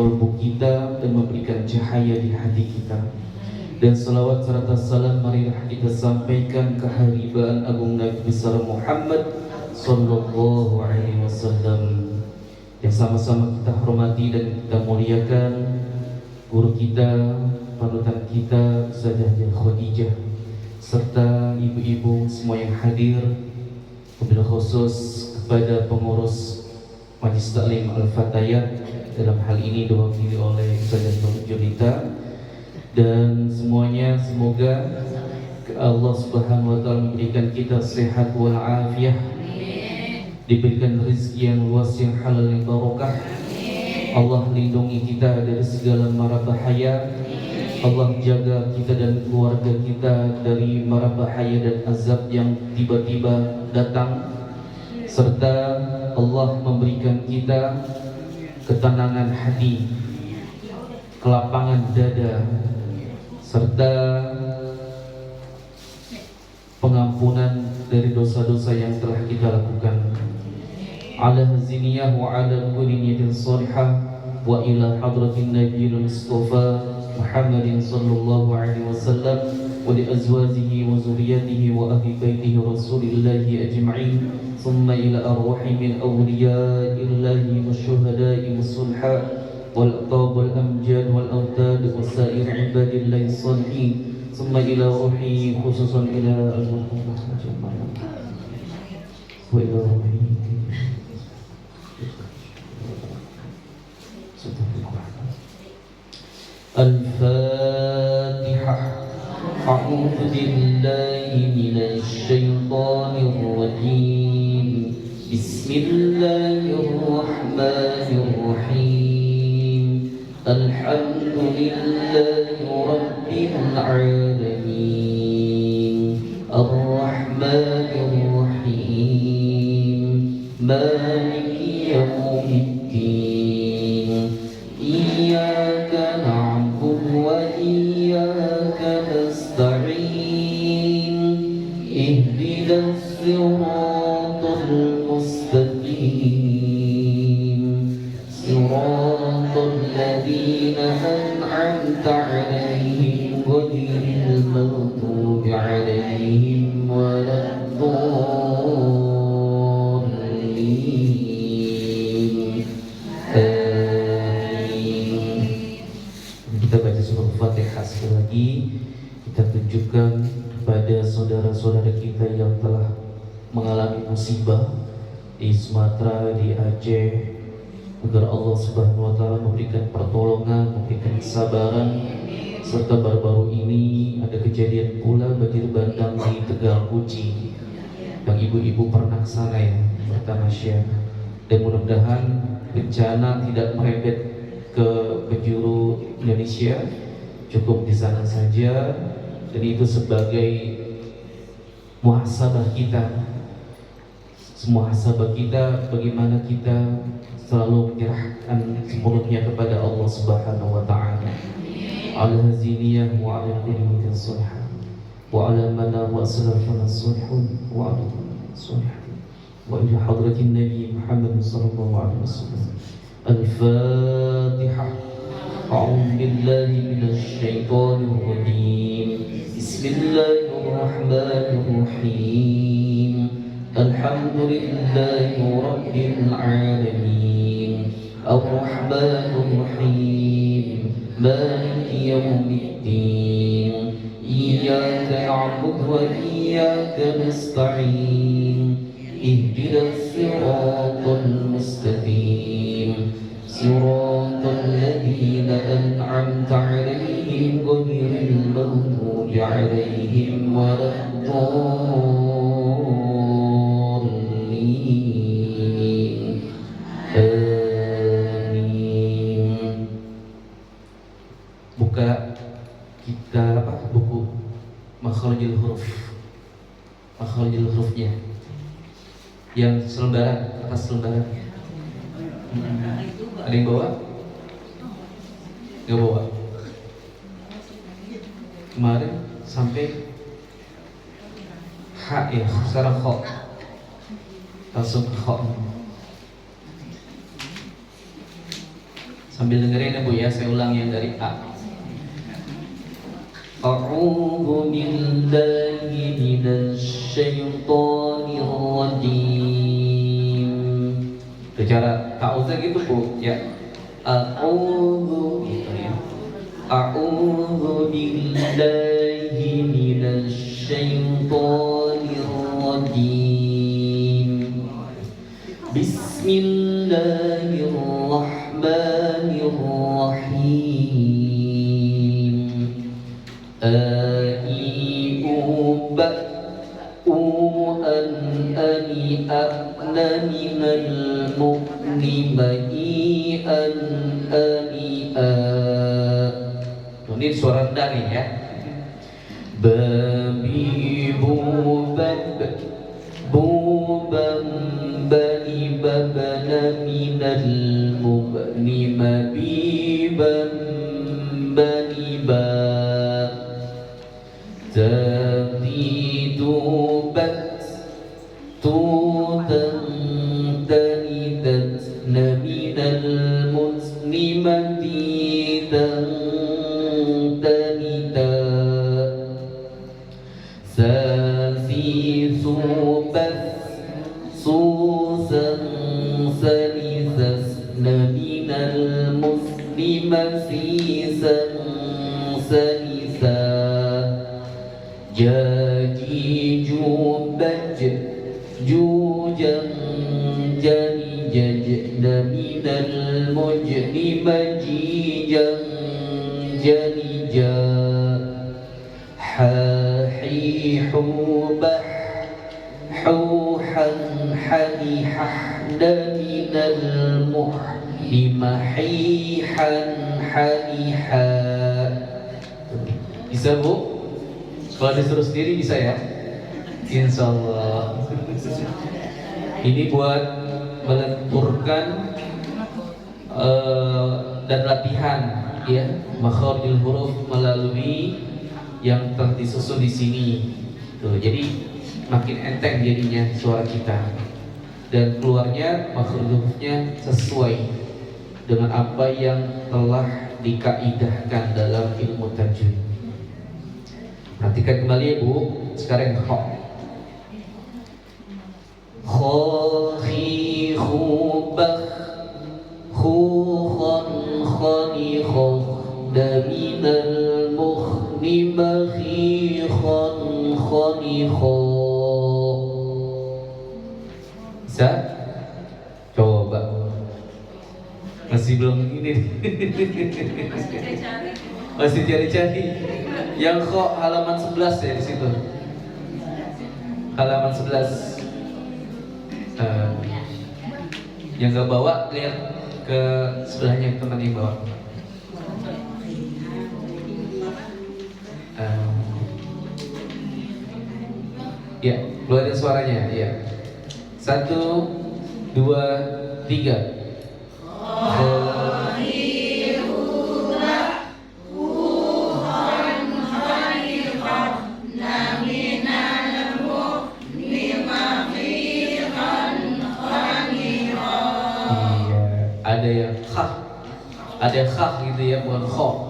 kolbu kita dan memberikan cahaya di hati kita. Dan salawat serta salam marilah kita sampaikan ke haribaan agung Nabi besar Muhammad sallallahu alaihi wasallam, yang sama-sama kita hormati dan kita muliakan guru kita, panutan kita Ustazah Khadijah, serta ibu-ibu semua yang hadir, wabil khusus kepada pengurus Majlis Taklim Al-Fatayat, dalam hal ini diwakili oleh Ustazah Julita, dan semuanya semoga Allah Subhanahu wa taala memberikan kita sehat wal afiah, diberikan rezeki yang luas, yang halal, yang barokah. Allah lindungi kita dari segala mara bahaya. Allah jaga kita dan keluarga kita dari mara bahaya dan azab yang tiba-tiba datang, serta Allah memberikan kita ketenangan hati, kelapangan dada, serta pengampunan dari dosa-dosa yang telah kita lakukan. Ala haziniyah wa ala kulli niyatin salihah wa ila hadratin nabiyil mustafa Muhammadin sallallahu alaihi wasallam wa li azwajihi wa zurriyyatihi wa ahli baitihi rasulillahi ajma'in, thumma ila arwahi min awliya'illahi wa syuhada'i wa sulha wal aqtab wal amjad wal awtad wa sa'ir ibadillahi salihin, thumma ila ruhi khususan ila al-muhammad wa ila ruhi Al-Fatihah. A'udzu billahi minasy syaithanir rajim. Bismillahirrahmanirrahim. Alhamdulillahi rabbil alamin. Ar-Rahmanir Rahim. Maliki yaumiddin. Iyyaka na'budu wa iyyaka nasta'in. Ihdinas siratal mustaqim. Siratal ladzina an'amta 'alaihim ghairil maghdubi 'alaihim waladdallin. Kita baca surah Fatihah sekali lagi. Kita tunjukkan kepada saudara-saudara kita yang telah mengalami musibah di Sumatera, di Aceh, agar Allah Subhanahu wa taala memberikan pertolongan, memberikan kesabaran. Serta baru-baru ini ada kejadian pula banjir bandang di Tegal Kuci, yang ibu-ibu pernah ke sana ya, bertamasya. Dan mudah-mudahan bencana tidak merembet ke penjuru Indonesia, cukup di sana saja. Dan itu sebagai muhasabah kita, muhasabah kita bagaimana kita selalu menyerahkan sepenuhnya kepada Allah Subhanahu wa taala. Ala haziniyah wa ala kulli niyatin salihah wa ala mana wa salafana salihun wa ala salihin wa ila hadratin Nabi Muhammad sallallahu alaihi wasallam. Al-Fatihah. A'udzu billahi minasy syaithanir rajim. Bismillahirrahmanirrahim. Alhamdulillahi rabbil alamin. Ar-Rahmanir Rahim. Maliki yaumiddin. Iyyaka na'budu wa iyyaka nasta'in. Ihdinas siratal mustaqim. Siratal ladzina an'amta 'alaihim ghairil maghdubi 'alaihim waladdallin. Amin. Buka kita buku Makharijul Huruf. Makharijul hurufnya yang selembaran, atas selembaran. Ada yang bawa? Gak bawa. Kemarin sampai H ya, sekarang Kho. Langsung ke Kho. Sambil dengerin ya Bu ya, saya ulang yang dari A. A'udzu billahi minasy syaithanir rajim. Itu cara ta'awudz gitu Bu ya. A'udzu gitu ya. A'udzu billahi minasy syaithanir rajim. Bismillahirrahmanirrahim. Aiuba ani a'la minal mu'nimai ani ini suara rendah nih ya. Babi bubab bubam bani babana minal mu'nima bibam bani ba Tati tubat tutan tanidat naminal muslimati tanita Sasi subat susan salisas naminal muslimati salisa Jadi jubaj jujam jani jajna minal mujnima jijam jani ja hahi hubah huhan hani hahda minal muhnima hihan hani ha. Bisa Bu? Kalau disuruh sendiri bisa ya? Insya Allah. Ini buat melenturkan dan latihan ya makharijul huruf melalui yang telah disusun di sini. Tuh, jadi makin enteng jadinya suara kita dan keluarnya makharijul hurufnya sesuai dengan apa yang telah dikaidahkan dalam ilmu tajwid. Perhatikan kembali ya Bu. Sekarang kha. Kha khi khu bakh khu khan khani khakh daminal mukhni bakhi khan khani kha. Bisa? Coba. Masih belum ini. Masih cari-cari. Yang kok halaman 11 ya di situ. Halaman 11. Yang gak bawa lihat ke sebelahnya teman yang bawa. Ya, keluarin suaranya. Ya. 1, 2, 3. Ada yang khah, ada khah gitu ya, bukan kho.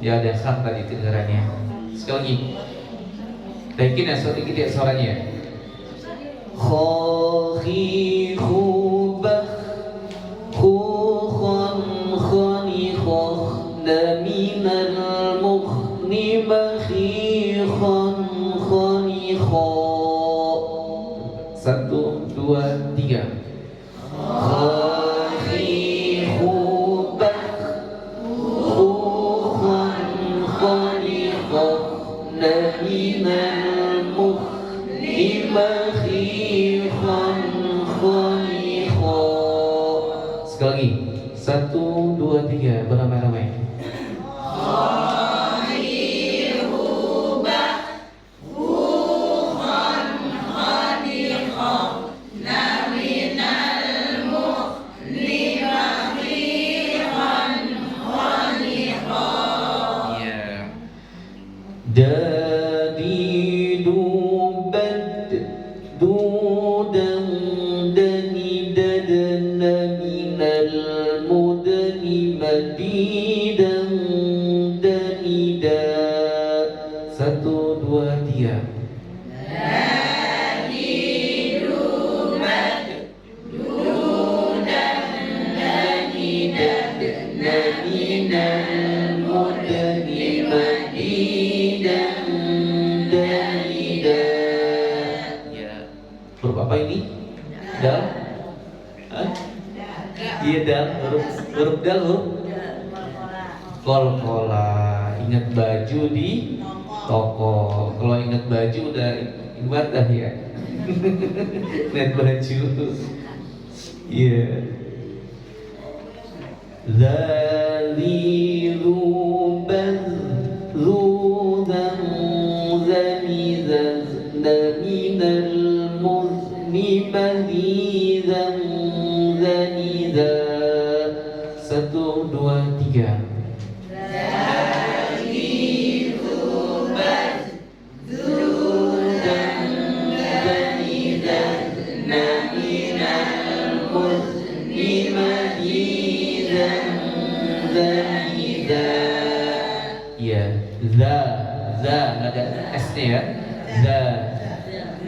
Ya ada khah tadi kedengarannya. Sekali lagi, taikin ya suara dikit ya suaranya. Kho khi khu bah khu khan khani khakh daminal mukhni bakhi khan khani kha. 1, 2, 3. Sekali lagi, 1, 2, 3, beramai-ramai. Dadi dubad dudang dani dadana minal mudad مديدا دنيدا. Satu, dua, tiga. Huruf apa ini? Dal? Hah? Iya dal, huruf dal, huruf kol-kola. Ingat baju di toko. Kalau ingat baju udah ibadah ya. Ingat baju. Iya. Zalilu bazludan zamizan minal muzni mazizan zaniza. Satu, dua, tiga. Ya, za ada s-nya ya. Za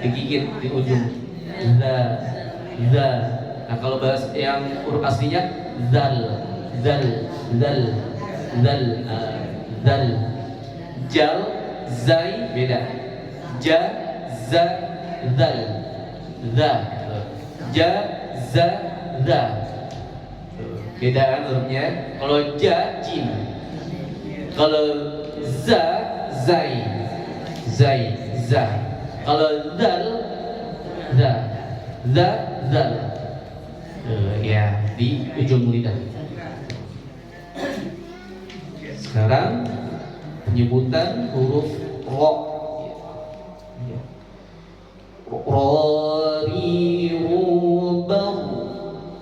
digigit di ujung. Za. Nah kalau bahas yang huruf aslinya zal. Jal, zai beda. Ja, za, zal. Za. Ja, za, za. Beda kan hurufnya. Kalau ja, jim. Kalau za, zai. Za. Kalau zal, za. Zal. Ya, di ujung lidah. Sekarang penyebutan huruf ro. Rori, rubar,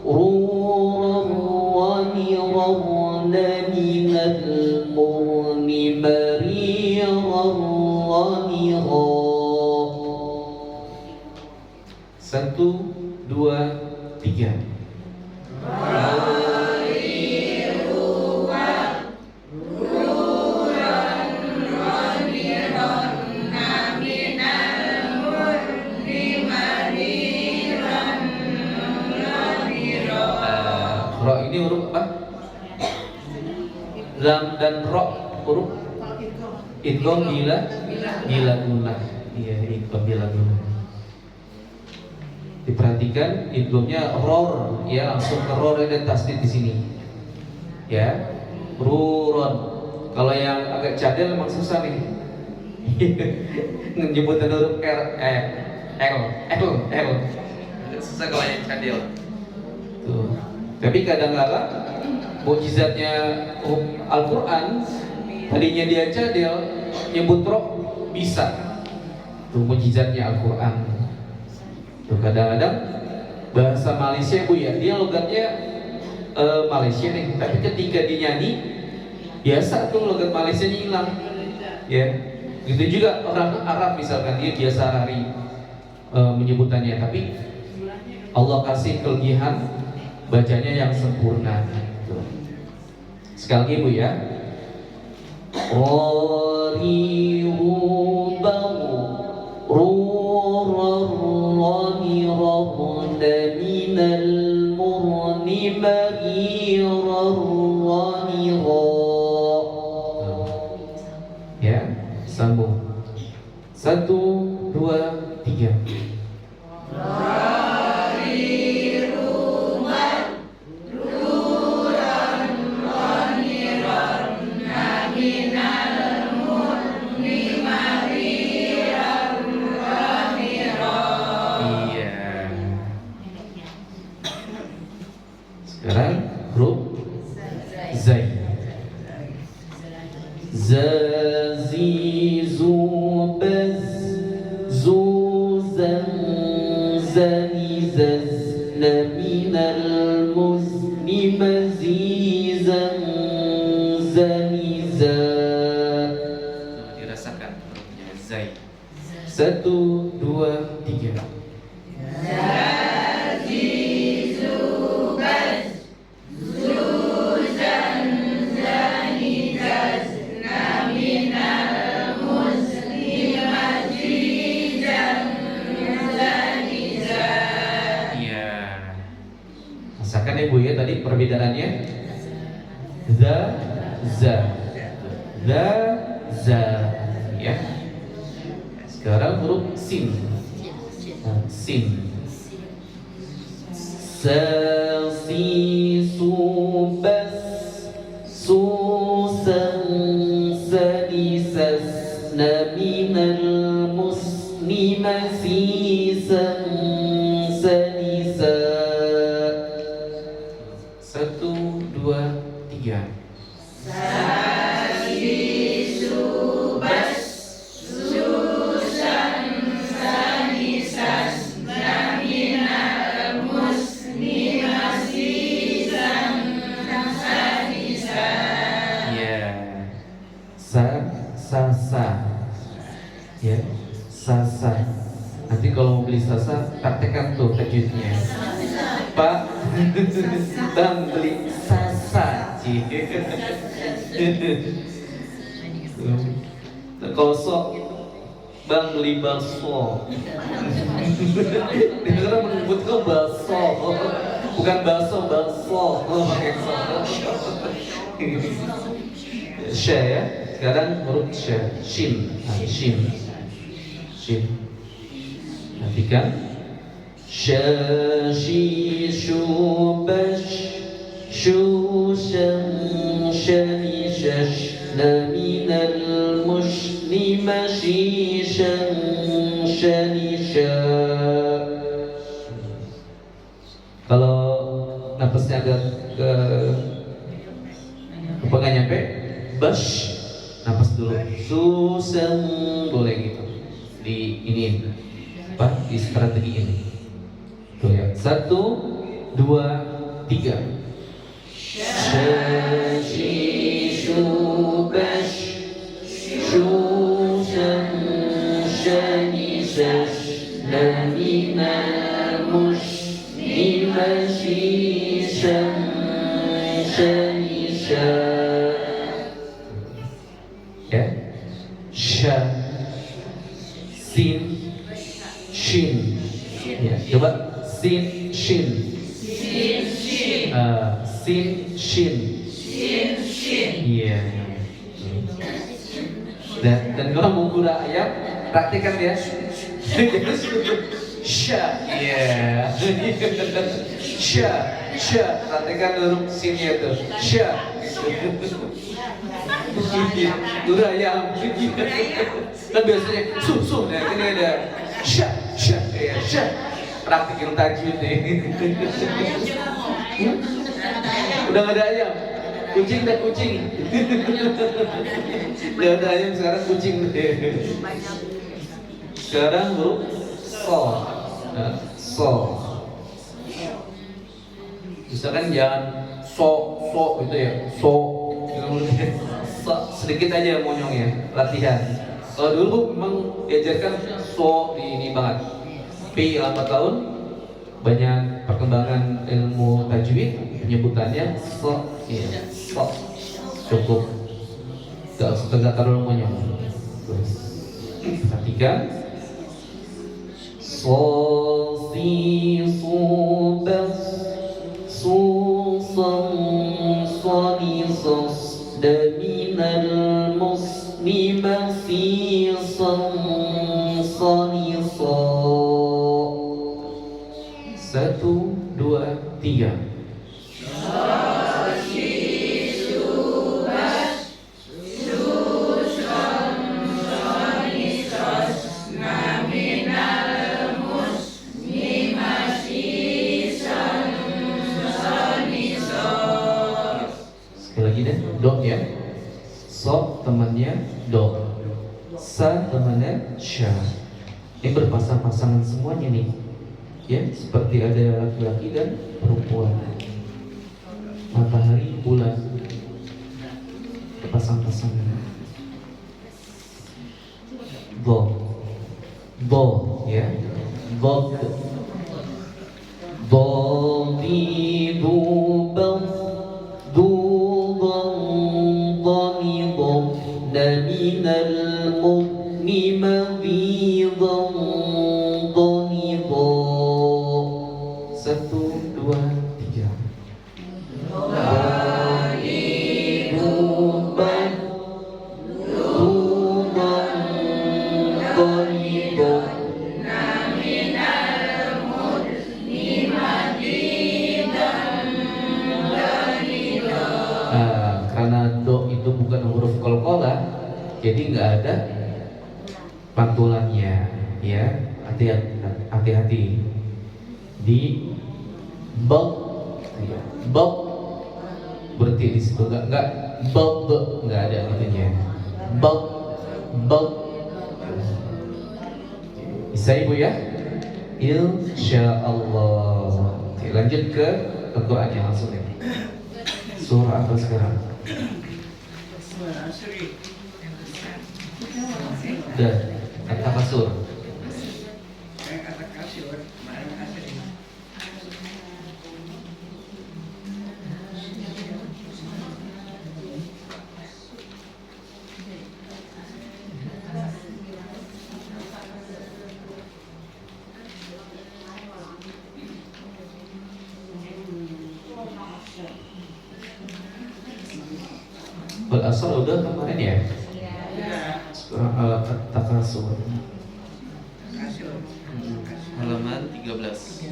rurani, rarnani, nalmurni, mari, rarani, ro. Satu, dua, tiga. Ro ini huruf apa? Lam dan ro huruf idgham bila gunnah. Iya, idgham bila gunnah. Diperhatikan idghamnya ror, ya langsung ke ror, ada tasdid di sini. Ya, ruron. Kalau yang agak cadel memang susah nih. Nyebutan huruf L. Susah kalau yang cadel. Tuh. Tapi kadang-kadang mukjizatnya Al-Quran, tadinya dia cadel, nyebut ro bisa. Tuh mukjizatnya Al-Quran. Tuh kadang-kadang bahasa Malaysia Bu ya, dia logatnya Malaysia nih, tapi ketika dinyanyi biasa tuh logat Malaysia hilang. Ya, gitu juga orang Arab misalkan dia biasa hari menyebutannya, tapi Allah kasih kelebihan bacanya yang sempurna. Sekali lagi Bu ya. Rori rubaru rurarani rarna minal murni marirarani ra. Ya, sambung. Satu, dua, tiga. Sekarang huruf zai. Zazi, zubaz, zuzan, zani, zazna, minal muzni, mazizan, zani, za. Dirasakan hurufnya zai. Satu, dua, tiga. Zazi, zubaz, zuzan, za, za, za, za, ya. Sekarang huruf sin. Sin. Sa, si, su, bas, su, san, sa, di, sas, na, minal, musni, masi, san, sa, di, sa. 1, 2, 3. Sasa, ya, sasa. Nanti kalau mau beli sasa, praktekkan tuh tajwidnya. Pak, bang beli sasa, kalau sok, bang beli bakso. Dia sekarang menyebutkan bakso, bukan bakso, bakso. Pakai sya ya. Sekarang huruf sya, shin, shin, shin. Perhatikan. Sya, shi, shu, bash, shu, shan, shani, shash, na, minal, mush, ni, mashi, shan, shani, sya. Kalau napasnya agak apa nggak nyampe, bash. Napas dulu, susah, boleh gitu. Di ini, apa? Di strategi ini. Tuh ya, 1, 2, 3. Shashi, shubash, shushan, shani, shash, namina, mush, nimashi, shan, shani, shash. Ya, sya, sin, shin. Ya, coba sin, shin. Sin, shin. Sin, shin. Sin, shin. Iya. Dan kalau mau gula ayam, praktikkan ya. Sya, iya. Sya, praktikkan huruf sinnya tuh. Sya. Gula ayam. Kan biasanya susu, nah ini ada sya, ya sya. Praktikin tajwid nih. Udah nggak ada ayam, kucing dan kucing. Udah ada ayam sekarang kucing deh. Sekarang huruf so, so. Misalkan jangan so gitu ya, so. Sedikit aja monyongnya, latihan. Kalau dulu memang diajarkan so di ini banget. Tapi lambat tahun banyak perkembangan ilmu tajwid, penyebutannya so, iya, so cukup, gak terlalu monyong. Perhatikan. So, si, su, bas, su, san, so, ni, sos. Daminal musni masi san sani so. 1, 2, 3. Do ya, so temannya do, sa temannya sya. Ini berpasang-pasangan semuanya nih, ya seperti ada laki-laki dan perempuan, matahari, bulan, berpasang-pasangan. Do ya, do, di, du, bang, du. من المؤمن مغيظا ضنيضا. 1, 2, 3. Karena do itu bukan huruf qalqalah, jadi nggak ada pantulannya, ya. Hati-hati di bab, bab berarti di situ nggak bab, nggak ada gitunya. Bab, bab. Bisa ibu ya? Insya Allah. Oke, lanjut ke Al-Qurannya langsung ya. Surah apa sekarang? Udah, At-Takasur. Al-Asr udah kemarin ya? Surah Al-Takasur halaman 13.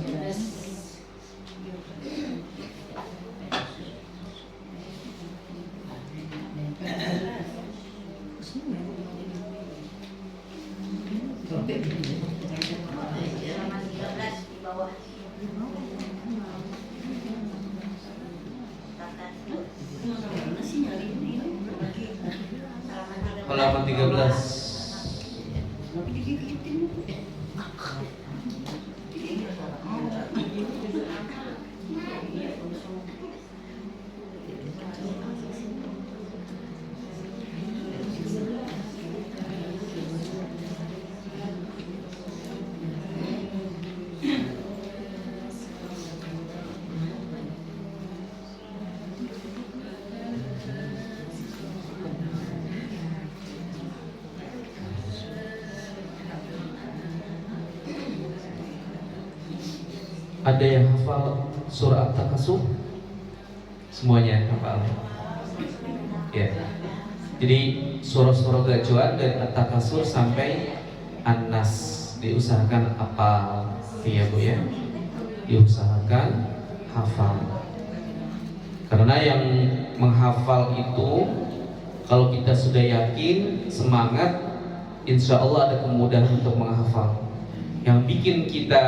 Halaman 13. Ada yang hafal surah At-Takasur? Semuanya hafal? Ya. Jadi surah-surah gajuan dari At-Takasur sampai An-Nas diusahakan hafal, ya Bu ya. Diusahakan hafal. Karena yang menghafal itu, kalau kita sudah yakin, semangat, insya Allah ada kemudahan untuk menghafal. Yang bikin kita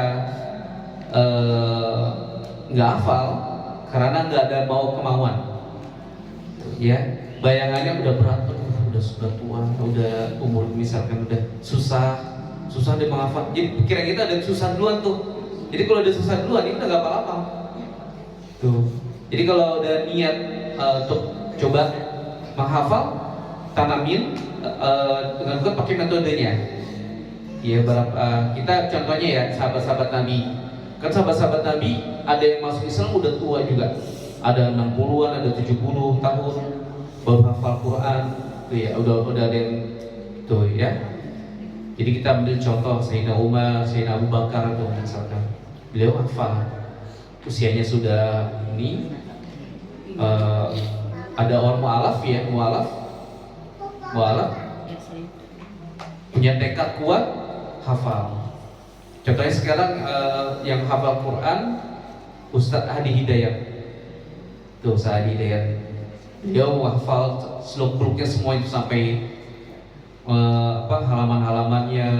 nggak hafal karena nggak ada mau kemauan, ya. Bayangannya udah berat, udah sudah tua, udah umur misalkan udah susah dia menghafal. Jadi pikiran kita ada susah duluan tuh. Jadi kalau ada susah duluan ini udah nggak apa-apa tuh. Jadi kalau udah niat untuk coba menghafal, tanamin dengan gue pakai metodenya. Ya, kita contohnya ya sahabat-sahabat Nabi. Kan sahabat-sahabat Nabi ada yang masuk Islam udah tua juga. Ada 60-an, ada 70 tahun baru hafal Quran. Tuh ya, udah ada yang tuh ya. Jadi kita ambil contoh Sayyidina Umar, Sayyidina Abu Bakar tuh misalkan. Beliau hafal. Usianya sudah ini ada orang mu'alaf ya, mu'alaf punya tekad kuat, hafal. Contohnya sekarang yang hafal Quran Ustadz Hadi Hidayat. Tuh Ustadz Hadi Hidayat. Dia hafal seluk-beluknya semua itu sampai halaman-halamannya,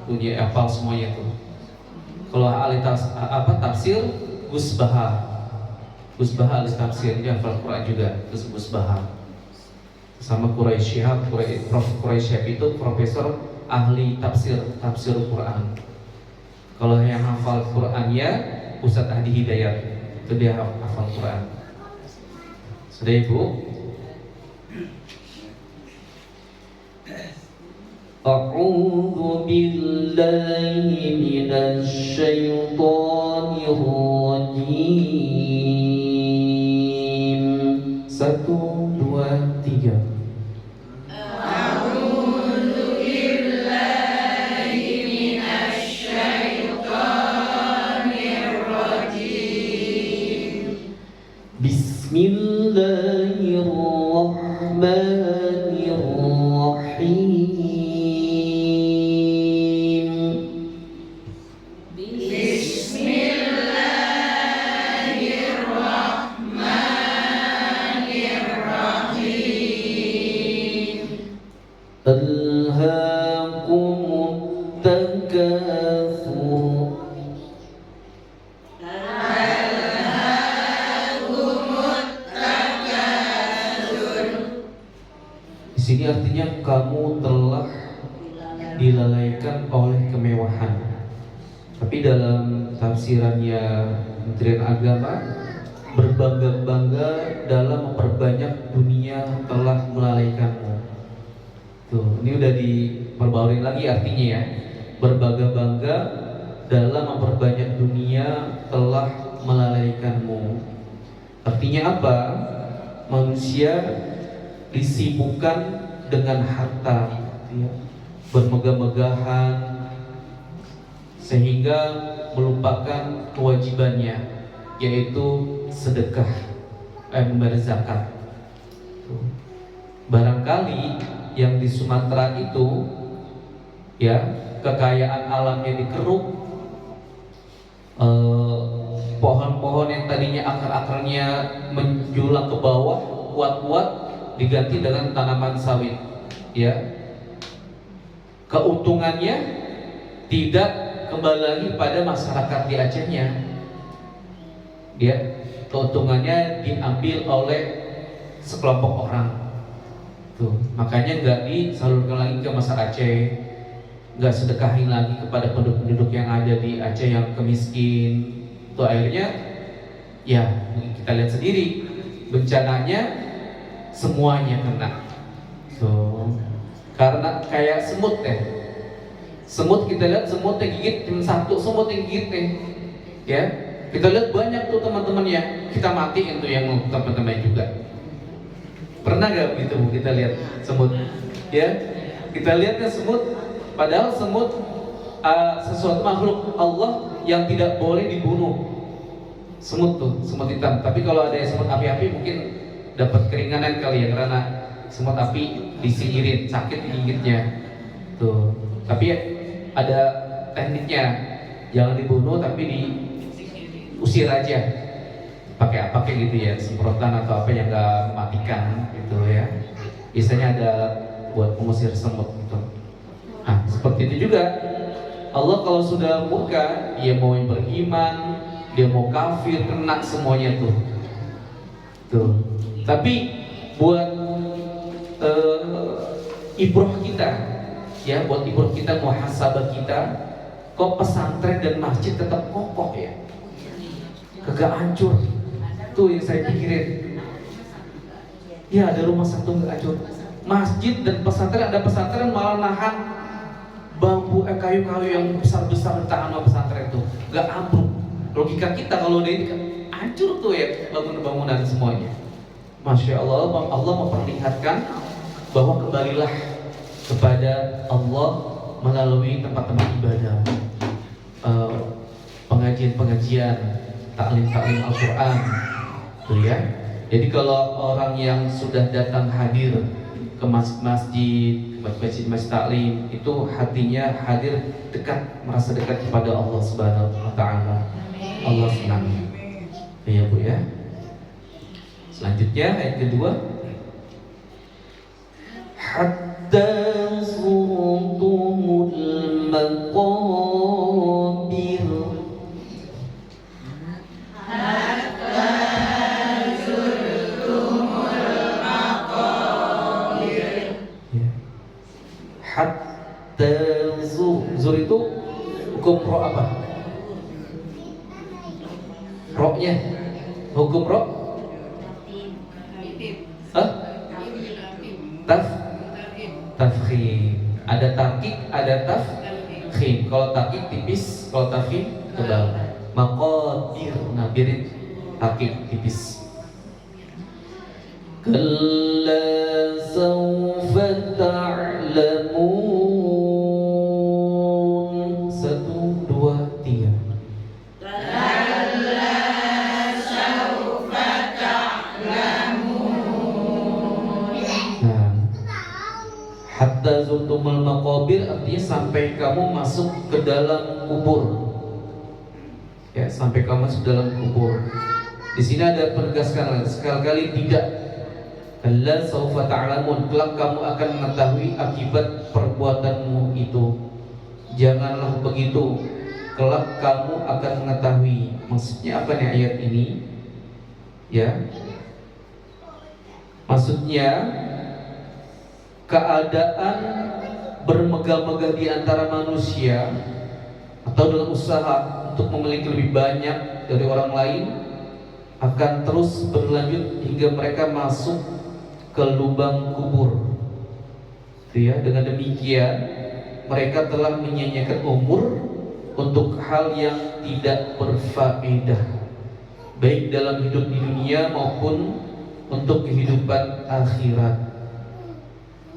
punya hafal semuanya tuh. Kalau ahli tafsir Gus Baha ahli tafsir, dia hafal Quran juga, terus Gus Baha. Sama Quraisy Shihab, Prof Quraisy Shihab itu profesor ahli tafsir Quran. Kalau yang hafal Qurannya Ustadz Hadi Hidayat, itu dia hafal Quran. Sudah Ibu? A'udzu billahi minasy syaithanir rajim. 1, 2, 3. Bismillahirrahmanirrahim. Alhaakumut takatsur. Di sini artinya kamu telah dilalaikan oleh kemewahan. Tapi dalam tafsirannya Kementerian Agama, berbangga-bangga dalam memperbanyak dunia telah melalaikanmu. Tuh, ini udah diperbarui lagi artinya ya. Berbangga-bangga dalam memperbanyak dunia telah melalaikanmu. Artinya apa? Manusia disibukkan dengan harta, ya, bermegah-megahan sehingga melupakan kewajibannya, yaitu sedekah, membayar zakat. Barangkali yang di Sumatera itu, ya, kekayaan alamnya dikeruk, pohon-pohon yang tadinya akar-akarnya menjulang ke bawah kuat-kuat diganti dengan tanaman sawit, ya. Keuntungannya tidak kembali lagi pada masyarakat di Acehnya, ya. Keuntungannya diambil oleh sekelompok orang. Tuh, makanya nggak disalurkan lagi ke masyarakat Aceh, nggak sedekahin lagi kepada penduduk-penduduk yang ada di Aceh yang kemiskin. Tuh akhirnya, ya kita lihat sendiri bencananya semuanya kena. Karena kayak semut teh. Semut kita lihat semutnya gigit cuma satu semut yang gigit nih, ya. Kita lihat banyak tuh teman-teman yang kita matiin tuh yang teman-teman juga. Pernah gak begitu kita lihat semut? Ya, kita lihatnya semut, padahal semut sesuatu makhluk Allah yang tidak boleh dibunuh. Semut tuh, semut hitam. Tapi kalau ada semut api-api mungkin dapat keringanan kali ya, karena semut api disingkirin, sakit digigitnya. Tuh. Tapi ada tekniknya, jangan dibunuh tapi diusir aja. Pakai apa kayak gitu ya, semprotan atau apa yang nggak mematikan gitu ya. Biasanya ada buat mengusir semut gitu. Nah seperti itu juga Allah kalau sudah murka, dia mau yang beriman, dia mau kafir, kena semuanya tuh. Tuh. Tapi buat ibroh kita, ya, buat ibroh kita, muhasabah kita, kok pesantren dan masjid tetap kokoh ya, kagak hancur. Tuh yang saya pikirin. Ya ada rumah satu nggak hancur. Masjid dan pesantren, ada pesantren malah nahan bambu kayu-kayu yang besar-besar ditahan sama pesantren itu, nggak ambruk. Logika kita kalau udah ini kan hancur tuh ya bangunan-bangunan semuanya. Masya Allah, Allah memperlihatkan bahwa kembalilah kepada Allah melalui tempat-tempat ibadah, pengajian-pengajian, taklim-taklim Al-Quran, tuh ya. Jadi kalau orang yang sudah datang hadir ke masjid, masjid taklim, itu hatinya hadir dekat, merasa dekat kepada Allah Subhanahu Wa Taala. Allah senang, ya Bu ya. Selanjutnya ayat kedua, hatta zurtumul maqabir. Hatta zur itu hukum ro apa? Roknya hukum rok? Tafkhim. Ada tarkik, ada tafkhim. Kalau tarkik tipis, kalau tafkhim tebal. Maqadir, nah birin tarkik tipis. Kalla sawfa ta'lamun. 1, 2, 3. Hatta zurtumul maqabir artinya sampai kamu masuk ke dalam kubur. Ya, sampai kamu masuk dalam kubur. Di sini ada penegaskan sekali-kali tidak Kalla saufa ta'lamun, kelak kamu akan mengetahui akibat perbuatanmu itu. Janganlah begitu, kelak kamu akan mengetahui. Maksudnya apa nih ayat ini? Ya, maksudnya keadaan bermegah-megah di antara manusia atau dalam usaha untuk memiliki lebih banyak dari orang lain akan terus berlanjut hingga mereka masuk ke lubang kubur. Ya, dengan demikian mereka telah menyia-nyiakan umur untuk hal yang tidak berfaedah, baik dalam hidup di dunia maupun untuk kehidupan akhirat.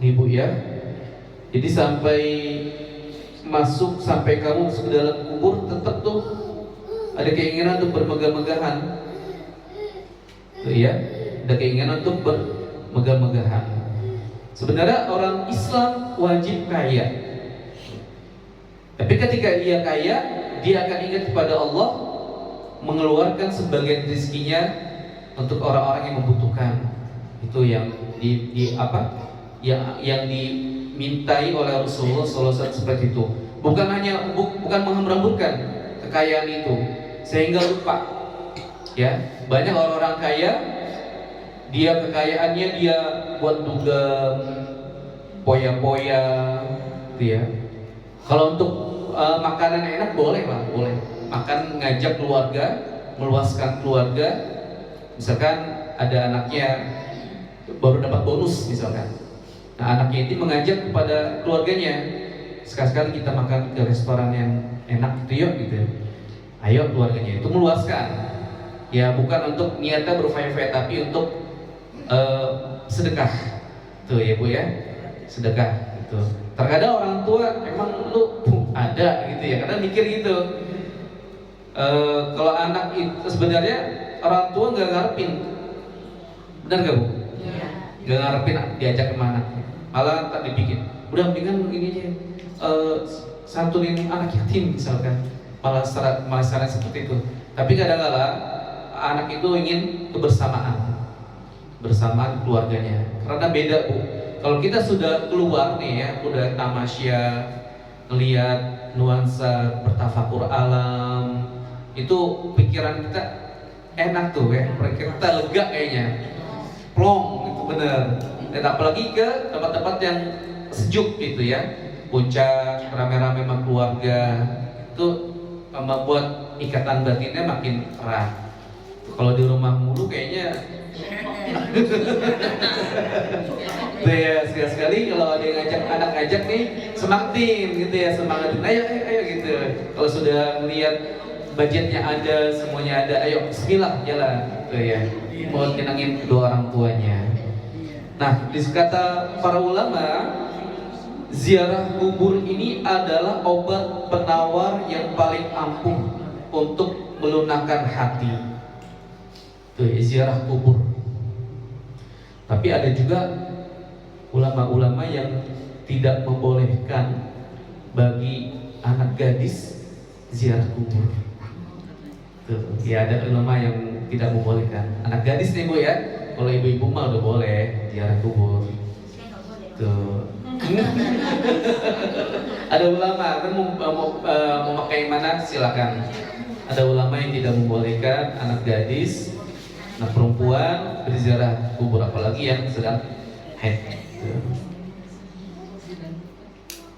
Nih Bu ya. Jadi sampai kamu masuk ke dalam kubur tetap tuh ada keinginan untuk bermegah-megahan. Tuh ya, ada keinginan untuk bermegah-megahan. Sebenarnya orang Islam wajib kaya. Tapi ketika dia kaya, dia akan ingat kepada Allah, mengeluarkan sebagian rezekinya untuk orang-orang yang membutuhkan. Itu yang yang dimintai oleh Rasulullah SAW seperti itu. Bukan menghambur-hamburkan kekayaan itu sehingga lupa. Ya, banyak orang-orang kaya, dia kekayaannya dia buat dugem, poya-poya, gitu ya. Kalau untuk makanan enak boleh lah, boleh. Makan ngajak keluarga, meluaskan keluarga. Misalkan ada anaknya baru dapat bonus misalkan. Nah, anaknya itu mengajak kepada keluarganya, sekali-sekali kita makan ke restoran yang enak gitu yuk gitu. Ayo keluarganya itu meluaskan. Ya bukan untuk niatnya berfaedah tapi untuk sedekah. Tuh ya Bu ya, sedekah gitu. Terkadang orang tua emang lu ada gitu ya, karena mikir gitu. Kalau anak itu sebenarnya orang tua nggak ngarepin, benar nggak Bu? Iya. Nggak ngarepin diajak kemana, malah tak dibikin. Udah mendingan ini aja, santunin anak yatim misalkan, malah secara seperti itu. Tapi kadang-kadang anak itu ingin bersamaan keluarganya, karena beda Bu. Kalau kita sudah keluar nih ya, udah tamasya, ngelihat nuansa bertafakur alam, itu pikiran kita enak tuh ya, pikiran kita lega kayaknya, plong itu bener. Dan apalagi ke tempat-tempat yang sejuk gitu ya, puncak, rame-rame sama keluarga, itu membuat ikatan batinnya makin erat. Kalau di rumah mulu kayaknya tuh ya, sekali-sekali kalau ada yang ngajak nih semangatin gitu ya, semangatin ayo gitu. Kalau sudah melihat budgetnya ada, semuanya ada, ayo bismillah jalan tuh ya, mau nyenangin kedua orang tuanya. Nah, kata para ulama, ziarah kubur ini adalah obat penawar yang paling ampuh untuk melunakkan hati. Tuh, ziarah kubur. Tapi ada juga ulama-ulama yang tidak membolehkan bagi anak gadis ziarah kubur. Tuh, ya ada ulama yang tidak membolehkan anak gadis nih Bu ya. Kalau ibu-ibu mah udah boleh ziarah kubur. Tuh. Ada ulama kan mau pakai mana silakan. Ada ulama yang tidak membolehkan anak gadis, anak perempuan berziarah kubur, apalagi yang sedang haid.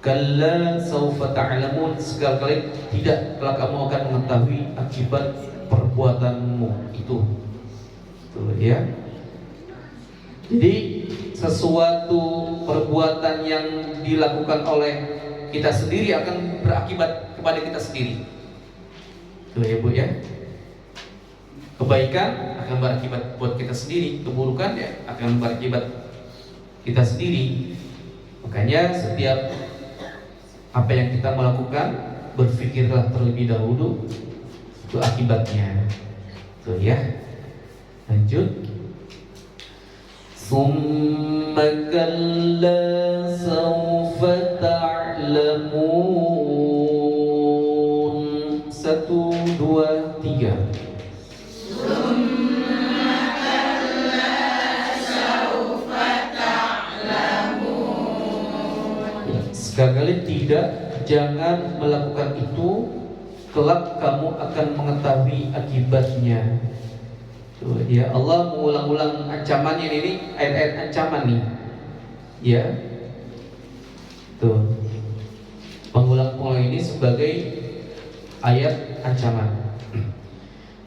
Kalla saufa ta'lamun, sekali-kali tidak, kelak kamu akan mengetahui akibat perbuatanmu itu. Tuh ya. Jadi sesuatu perbuatan yang dilakukan oleh kita sendiri akan berakibat kepada kita sendiri. Tuh ya Bu ya. Kebaikan akan berakibat buat kita sendiri, keburukan ya akan berakibat kita sendiri. Makanya setiap apa yang kita melakukan, berpikirlah terlebih dahulu itu akibatnya. Tuh ya. Lanjut. Summa kalla sawfa ta'lamun. 1, 2, 3. Sekali tidak, jangan melakukan itu, kelak kamu akan mengetahui akibatnya. Tuh, ya Allah mengulang-ulang ancamannya ini, ayat-ayat ancaman nih. Ya. Tuh. Pengulang-ulang ini sebagai ayat ancaman.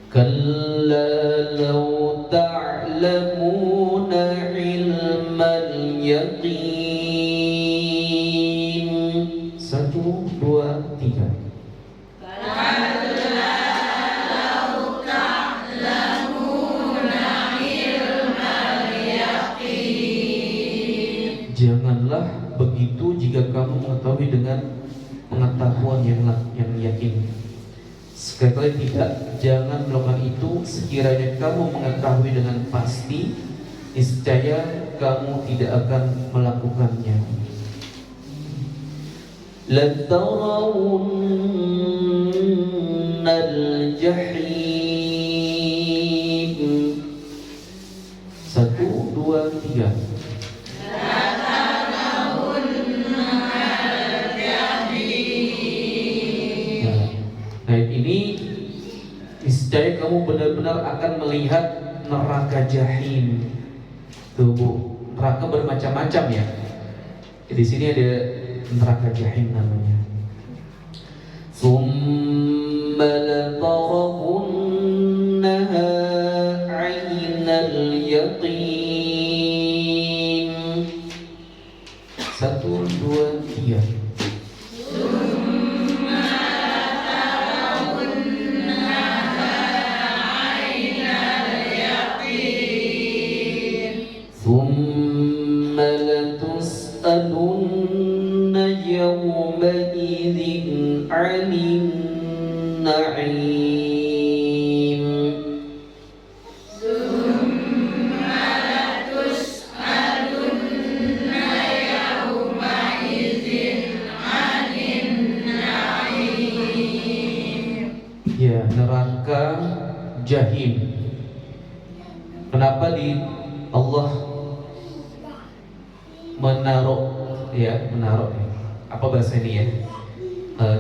Kalla law ta'lamuna ilmal yaqin. 1, 2, 3. Janganlah begitu jika kamu mengetahui dengan pengetahuan yang yakin. Sekali tidak, jangan melakukan itu sekiranya kamu mengetahui dengan pasti, niscaya kamu tidak akan melakukannya. Latarawunnal jahim. 1, 2, 3. Ini niscaya kamu benar-benar akan melihat neraka jahim. Tuh Bu, neraka bermacam-macam ya. Di sini ada neraka jahim namanya. Tsumma latarawunnaha 'ainal yaqin. 1, 2, 3. ثم لتسألن يومئذ عن النعيم. ثم لتسألن يومئذ عن النعيم. Ya, neraka jahim. Kenapa Allah menaruh apa bahasa ini ya,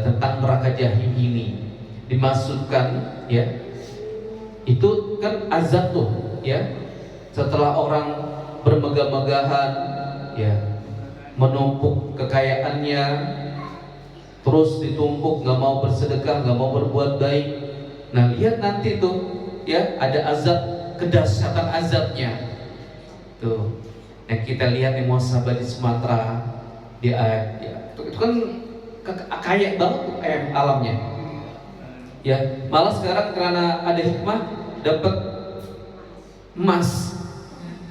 tentang neraka jahim ini dimaksudkan ya, itu kan azab tuh ya, setelah orang bermegah-megahan ya, menumpuk kekayaannya, terus ditumpuk, nggak mau bersedekah, nggak mau berbuat baik. Nah lihat nanti tuh ya, ada azab, kedahsyatan azabnya tuh. Yang kita lihat di muhasabah di Sumatera, itu kan kaya banget tuh alamnya. Ya, malah sekarang karena ada hikmah dapat emas.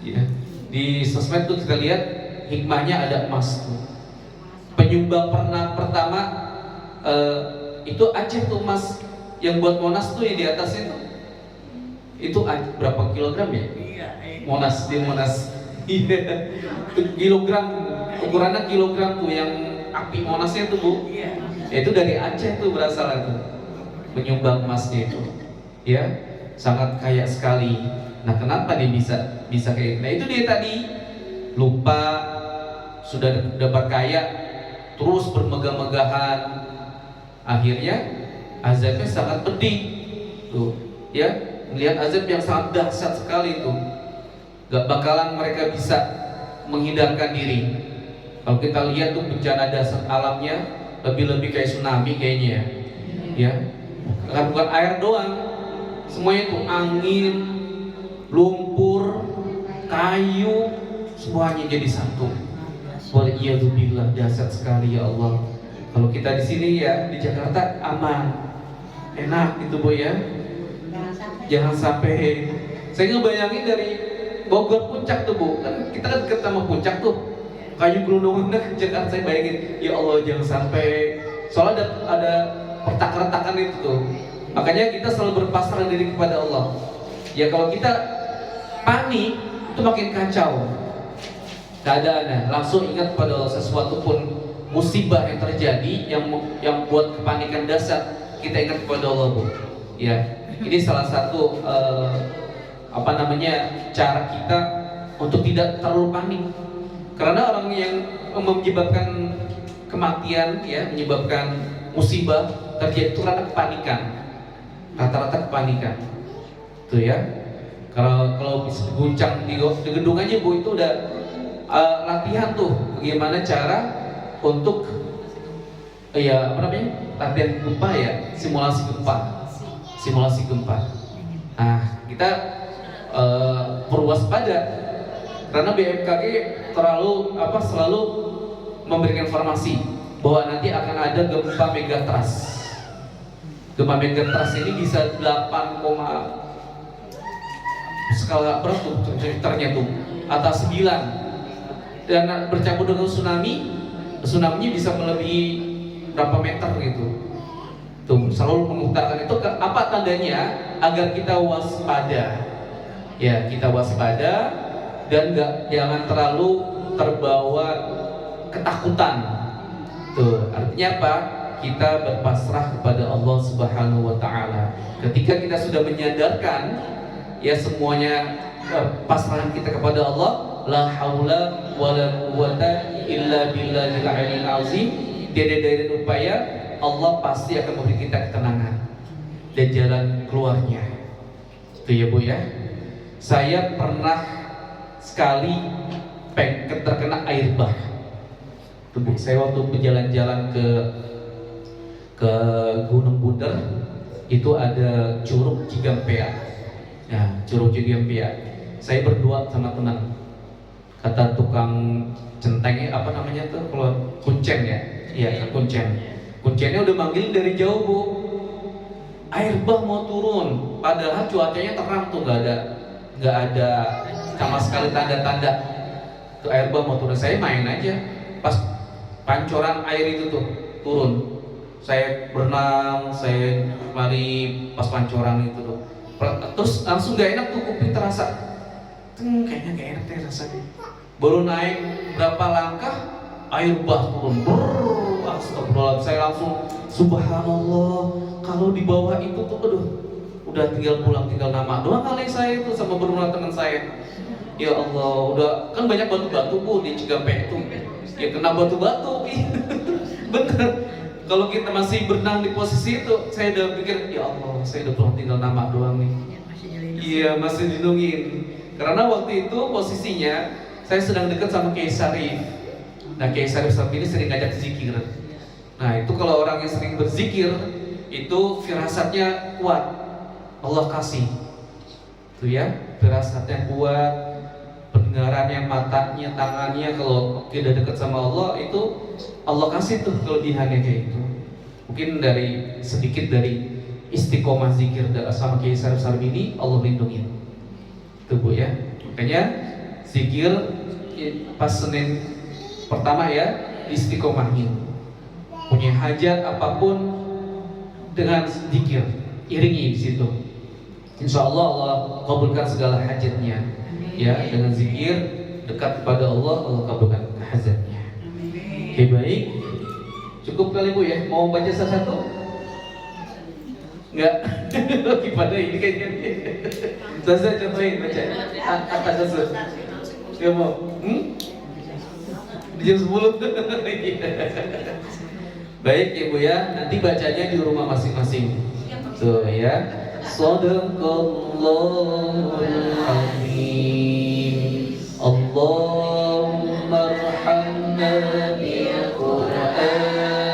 Ya, di sosmed tuh kita lihat hikmahnya ada emas tuh. Penyumbang pertama itu Aceh tuh emas yang buat Monas tuh yang di atas itu berapa kilogram ya? Monas di Monas. Iya, kilogram, ukurannya kilogram tuh yang api Monasnya tuh Bu. Itu dari Aceh tuh berasal itu, penyumbang emasnya itu. Ya, sangat kaya sekali. Nah, kenapa dia bisa kayak? Nah, itu dia tadi lupa, sudah berkaya, terus bermegah-megahan, akhirnya azabnya sangat pedih. Tuh, ya, melihat azab yang sangat dahsyat sekali itu. Gak bakalan mereka bisa menghindarkan diri. Kalau kita lihat tuh bencana dasar alamnya lebih-lebih kayak tsunami kayaknya ya. Bukan air doang, semuanya itu angin, lumpur, kayu, semuanya jadi satu. Waliyadzubillah, dahsyat sekali ya Allah. Kalau kita di sini ya di Jakarta aman, enak gitu Bu ya. Jangan sampai, saya ngebayangin dari Bogor Puncak tuh Bu, kan kita kan dekat sama Puncak tuh, kayu gelundungan ke Jakarta. Saya bayangin, ya Allah jangan sampai, soalnya ada retak-retakan itu tuh. Makanya kita selalu berpasrah diri kepada Allah. Ya kalau kita panik itu makin kacau keadaannya. Langsung ingat pada Allah, sesuatu pun musibah yang terjadi yang buat kepanikan dasar, kita ingat kepada Allah Bu. Ya, ini salah satu cara kita untuk tidak terlalu panik. Karena orang yang menyebabkan kematian ya, menyebabkan musibah terjadi itu karena kepanikan. Rata-rata kepanikan. Tuh ya. Kalau bisa guncang di gedung aja Bu, itu udah latihan tuh bagaimana cara untuk ya apa namanya? Latihan gempa ya, simulasi gempa. Nah, kita perlu waspada karena BMKG selalu memberikan informasi bahwa nanti akan ada gempa megatrust. Gempa megatrust ini bisa 8, skala berapa tuh Richternya tuh atas 9 dan bercampur dengan tsunami-nya bisa melebihi berapa meter gitu. Tuh selalu mengutarakan itu apa tandanya agar kita waspada. Ya, kita waspada dan jangan terlalu terbawa ketakutan. Tuh, artinya apa? Kita berpasrah kepada Allah Subhanahu wa taala. Ketika kita sudah menyadarkan ya semuanya pasrahan kita kepada Allah, la haula wala quwata illa billahil aliyil azim. Tiada daya dan upaya, Allah pasti akan memberi kita ketenangan dan jalan keluarnya. Itu ya Bu ya. Saya pernah sekali terkena air bah. Tuh Bu, saya waktu berjalan-jalan ke Gunung Bunder itu ada Curug Cigampea. Nah, Curug Cigampea. Saya berdua sama teman. Kata tukang centengnya apa namanya tuh kalau kuncen ya? Iya, kuncen. Kuncennya udah manggil dari jauh Bu. Air bah mau turun. Padahal cuacanya terang tuh, nggak ada sama sekali tanda-tanda tuh air bah mau turun. Saya main aja. Pas pancoran air itu tuh turun, saya berenang, saya mari pas pancoran itu tuh. Terus langsung gak enak tuh, kuping terasa kayaknya gak enak deh rasanya. Baru naik berapa langkah air bah turun. Astagfirullah, saya langsung subhanallah. Kalau di bawah itu tuh aduh, udah tinggal pulang, tinggal nama doang kali saya itu sama berenang teman saya. Ya Allah, udah kan banyak batu-batu Bu di Cigampea itu. Ya kena batu-batu. Bener. Kalau kita masih berenang di posisi itu, saya udah pikir, ya Allah, saya udah pulang tinggal nama doang nih. Iya, masih dilindungin. Karena waktu itu posisinya saya sedang dekat sama Kiai Sarif. Nah, Kiai Sarif saat ini sering ngajak zikir. Nah, itu kalau orang yang sering berzikir, itu firasatnya kuat. Allah kasih. Itu ya, firasatnya kuat, pendengarannya, matanya, tangannya, kalau tidak dekat sama Allah itu Allah kasih tuh kelebihannya kayak itu. Mungkin sedikit dari istiqomah zikir sama Kiai Sarif ini Allah lindungi. Itu Bu ya. Makanya zikir pas Senin pertama ya istiqomahin. Punya hajat apapun dengan zikir, iringi di situ. Insya Allah kabulkan segala hajatnya. Ya, dengan zikir dekat kepada Allah kabulkan hajatnya. Oke, baik. Cukup kali Bu ya. Mau baca satu? Enggak. Gimana ini kayaknya. Saya contohin baca. Atas Enggak mau. Di jam 10. Baik Ibu ya. Nanti bacanya di rumah masing-masing. Tuh ya. Shadaqallahul azim. Allahumma arhamna bil Qur'an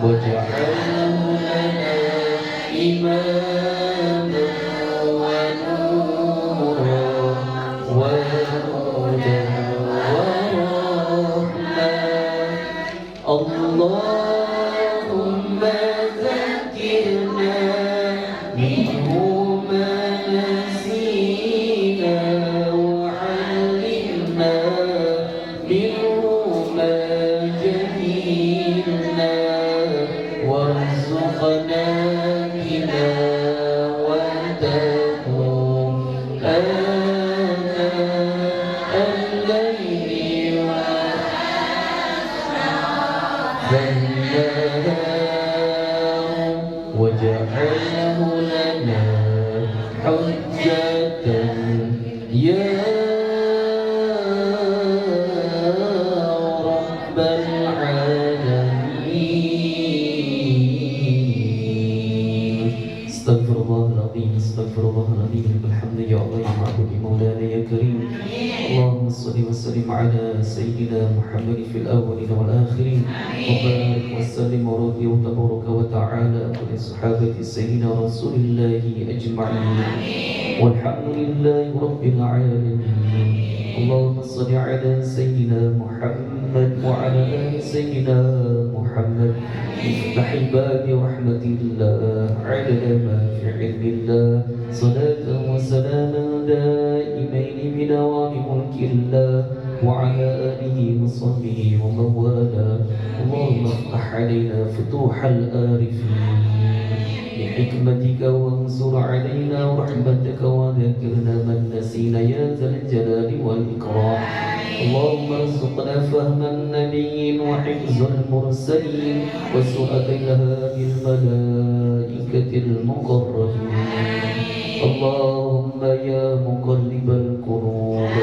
waj'alhu lana imaman wa nuran wa hudan wa rahmah. Allahumma zakkirna minhu ma nasina wa 'allimna minhu ma jahilna warzuqna tilawatahu ana اللهم صل وسلم على سيدنا محمد في الأولين والآخرين وبارك وسلم ورضي تبارك وتعالى عن صحابة سيدنا رسول الله أجمعين والحمد لله رب العالمين. اللهم صل على سيدنا محمد وعلى آل سيدنا محمد افتح باب رحمة الله عدد ما في علم الله صلاة وسلاما دائمين بدوام ملك الله وعلى آله وصحبه ومن والاه. اللهم افتح علينا فتوح الآرفين بحكمتك وانصر علينا رحمتك وذكرنا من نسينا يا ذا الجلال والإكرام. اللهم ارزقنا فهم النبيين وحفظ المرسلين وسؤال هذه الملائكة المقربين. اللهم يا مقلب القلوب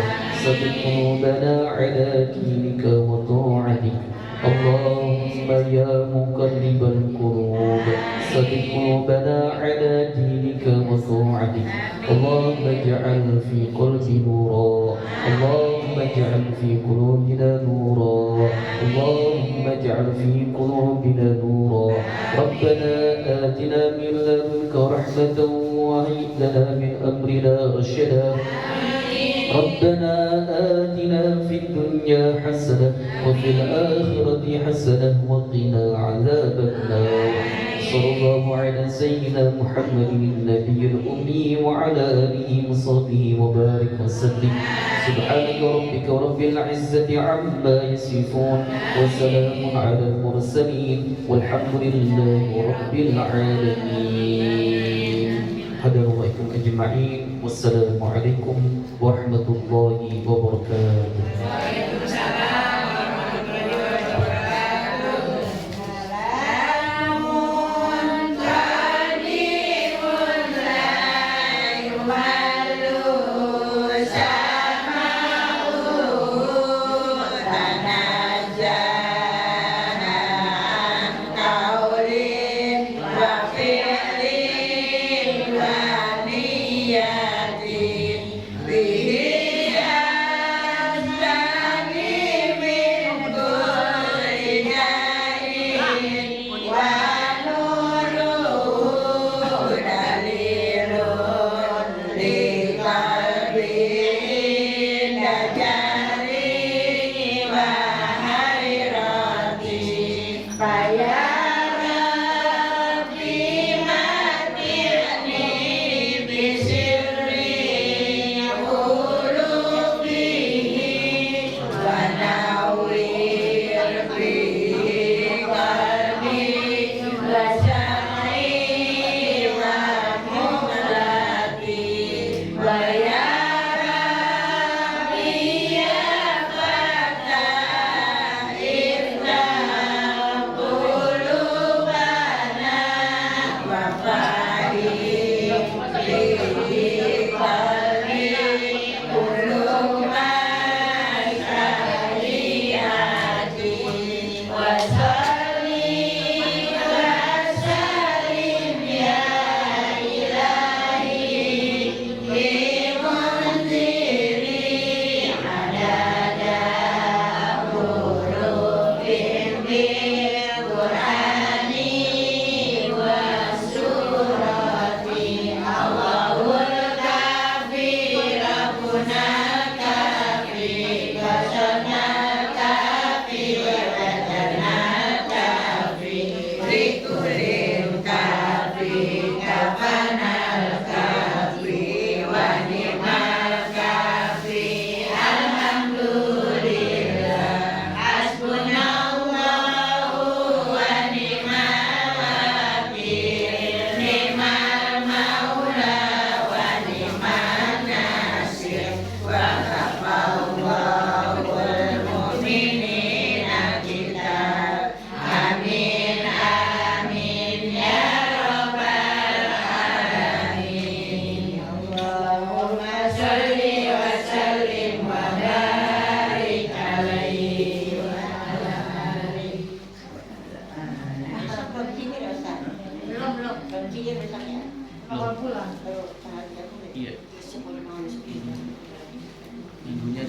ثبت قلوبنا على دينك وطاعتك. اللهم يا مقلب القلوب ثبت قلوبنا على دينك وطاعتك. اللهم اجعل في قلبي نورا. اللهم اجعل في قلوبنا نورا. اللهم اجعل في قلوبنا نورا. ربنا آتنا من لدنك رحمة وهيئ لنا من أمرنا رشدا. ربنا آتنا في الدنيا حسنة وفي الآخرة حسنة وقنا عذاب النار. صلى الله على سيدنا محمد النبي الأمي وعلى آله وصحبه وبارك وسلم. سبحانك ربك رب العزة عما يصفون وسلام على المرسلين والحمد لله رب العالمين. Hadarulaikum ajma'in. Wassalamualaikum warahmatullahi wabarakatuh.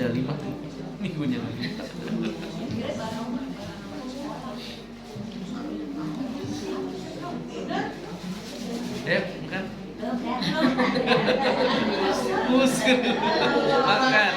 ada 5 minggunya lagi. Makan. Makan.